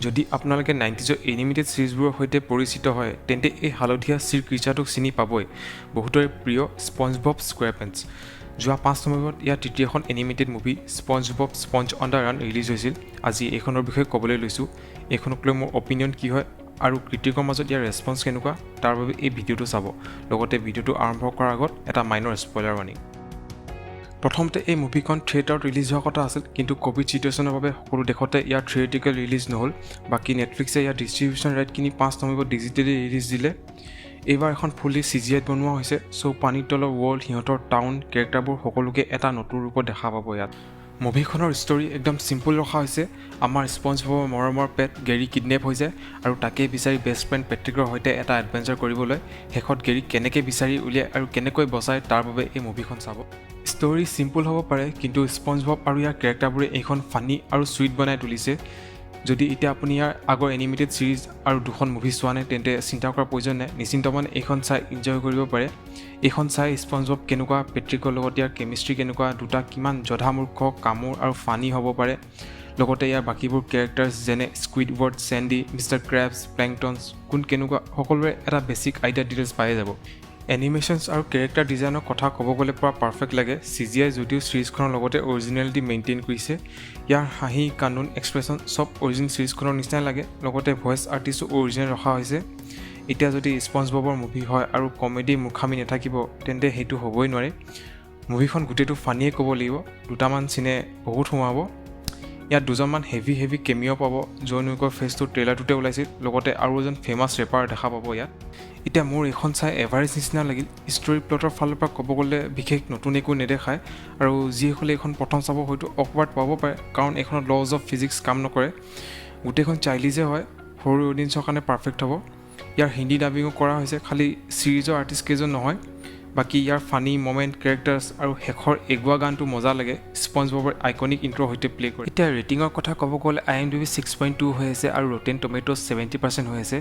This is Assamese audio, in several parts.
যদি আপোনালোকে 90ৰ এনিমেটেড চিৰিজবোৰৰ সৈতে পৰিচিত হয় তেন্তে এই হালধীয়া চিৰ ক্ৰিচাৰটোক চিনি পাবই, বহুতৰে প্ৰিয় স্পঞ্জবব স্কুৱেৰপেণ্টছ। যোৱা 5 নৱেম্বৰত ইয়াৰ তৃতীয়খন animated movie SpongeBob sponge on the run release হৈছিল। আজি এইখনৰ বিষয়ে ক'বলৈ লৈছোঁ, এইখনক লৈ মোৰ অপিনিয়ন কি হয় আৰু ক্ৰিটিকৰ মাজত ইয়াৰ ৰেছপন্স কেনেকুৱা, তাৰ বাবে এই ভিডিঅ'টো চাব। লগতে ভিডিঅ'টো আৰম্ভ কৰাৰ আগত এটা মাইনৰ স্পইলাৰ ৱাৰ্নিং। প্ৰথমতে এই মুভিখন থিয়েটাৰত ৰিলিজ হোৱা কথা আছিল, কিন্তু ক'ভিড চিটুৱেশ্যনৰ বাবে সকলো দেশতে ইয়াৰ থিয়েটিকেল ৰিলিজ নহ'ল। বাকী নেটফ্লিক্সে ইয়াৰ ডিষ্ট্ৰিবিউশ্যন ৰাইট কিনি 5 নৱেম্বৰত ডিজিটেলি ৰিলিজ দিলে। এইবাৰ এখন ফুলি CGIত বনোৱা হৈছে, চ' পানীৰ তলৰ ৱৰ্ল্ড, সিহঁতৰ টাউন, কেৰেক্টাৰবোৰ সকলোকে এটা নতুন ৰূপত দেখা পাব ইয়াত। মুভিখনৰ ষ্টৰী একদম চিম্পুল ৰখা হৈছে। আমাৰ স্পঞ্জববৰ মৰমৰ পেট গেৰী কিডনেপ হৈ যায় আৰু তাকেই বিচাৰি বেষ্ট ফ্ৰেণ্ড পেট্ৰিকৰ সৈতে এটা এডভেঞ্চাৰ কৰিবলৈ শেষত গেৰীক কেনেকৈ বিচাৰি উলিয়ায় আৰু কেনেকৈ বচায় তাৰ বাবে এই মুভিখন চাব। ষ্টৰী চিম্পুল হ'ব পাৰে, কিন্তু স্পঞ্জবব আৰু ইয়াৰ কেৰেক্টাৰবোৰে এইখন ফানী আৰু চুইট বনাই তুলিছে। যদি এতিয়া আপুনি ইয়াৰ আগৰ এনিমেটেড চিৰিজ আৰু 2খন মুভি চোৱা নাই তেন্তে চিন্তা কৰাৰ প্ৰয়োজন নাই, নিশ্চিন্ত মানে এইখন চাই এনজয় কৰিব পাৰে। এইখন চাই স্পঞ্জবব কেনেকুৱা, পেট্ৰিকৰ লগত ইয়াৰ কেমিষ্ট্ৰি কেনেকুৱা, দুটা কিমান জধামূৰ্খ, কামোৰ আৰু ফানী হ'ব পাৰে। লগতে ইয়াৰ বাকীবোৰ কেৰেক্টাৰ্ছ যেনে স্কুইডৱাৰ্ড, চেণ্ডি, মিষ্টাৰ ক্ৰেবছ, প্লেংটনছ কোন কেনেকুৱা, সকলোৰে এটা বেছিক আইডিয়া ডিটেইলছ পাই যাব। এনিমেশ্যনছ আৰু কেৰেক্টাৰ ডিজাইনৰ কথা ক'ব গ'লে পূৰা পাৰফেক্ট লাগে। CGI যদিও চিৰিজখনৰ লগতে অৰিজিনেলিটি মেইনটেইন কৰিছে, ইয়াৰ হাঁহি, কান্দোন, এক্সপ্ৰেছন চব অৰিজিনেল চিৰিজখনৰ নিচিনাই লাগে। লগতে ভইচ আৰ্টিষ্টো অৰিজিনেল ৰখা হৈছে। এতিয়া যদি স্পঞ্জববৰ মুভি হয় আৰু কমেডি মূৰ্খামি নাথাকিব তেন্তে সেইটো হ'বই নোৱাৰে। মুভিখন গোটেইটো ফানীয়ে ক'ব লাগিব, দুটামান চিনে বহুত সোমাব। ইয়াত দুজনমান হেভি কেমিঅ' পাব, জন উইকৰ ফেচটো ট্ৰেইলাৰটোতে ওলাইছিল। লগতে আৰু এজন ফেমাছ ৰেপাৰ দেখা পাব ইয়াত। এতিয়া মোৰ এইখন চাই এভাৰেজ নিচিনা লাগিল। ষ্টৰী প্লটৰ ফালৰ পৰা ক'ব গ'লে বিশেষ নতুন একো নেদেখায়, আৰু যিসকলে এইখন প্ৰথম চাব হয়তো অকৱাৰ্ড পাব পাৰে, কাৰণ এইখনত লজ অফ ফিজিক্স কাম নকৰে। গোটেইখন চাইল্ডিজে হয়, সৰু অডিয়েঞ্চৰ কাৰণে পাৰফেক্ট হ'ব। ইয়াৰ হিন্দী ডাবিঙো কৰা হৈছে, খালি চিৰিজৰ আৰ্টিষ্ট কেইজন নহয়। বাকী ইয়াৰ ফানী মমেণ্ট, কেৰেক্টাৰ্ছ আৰু শেষৰ এগুৱা গানটো মজা লাগে, স্পঞ্জববৰ আইকনিক ইণ্ট্ৰৰ সৈতে প্লে' কৰে। এতিয়া ৰেটিঙৰ কথা ক'ব গ'লে IMDb 6.2 হৈ আছে আৰু ৰটেন টমেট'জ 70% হৈ আছে।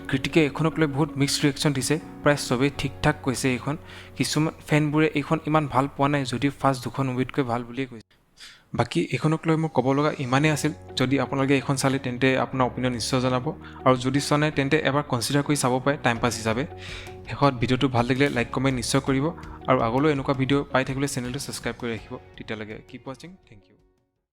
ক্ৰিটিকে এইখনক লৈ বহুত মিক্সড ৰিয়েকশ্যন দিছে, প্ৰায় চবেই ঠিক ঠাক কৈছে এইখন। কিছুমান ফেনবোৰে এইখন ইমান ভাল পোৱা নাই, যদিও ফাৰ্ষ্ট 2খন মুভিতকৈ ভাল বুলিয়েই কৈছে। বাকী এইখনক লৈ মোৰ ক'ব লগা ইমানেই আছিল। যদি আপোনালোকে এইখন চালে তেন্তে আপোনাৰ অপিনিয়ন নিশ্চয় জনাব, আৰু যদি চোৱা নাই তেন্তে এবাৰ কনচিডাৰ কৰি চাব পাৰে টাইম পাছ হিচাপে। শেষত ভিডিঅ'টো ভাল লাগিলে লাইক কমেণ্ট নিশ্চয় কৰিব, আৰু আগলৈ এনেকুৱা ভিডিঅ' পাই থাকিলে চেনেলটো ছাবস্ক্ৰাইব কৰি ৰাখিব। তেতিয়ালৈকে কিপ ৱাচিং, থেংক ইউ।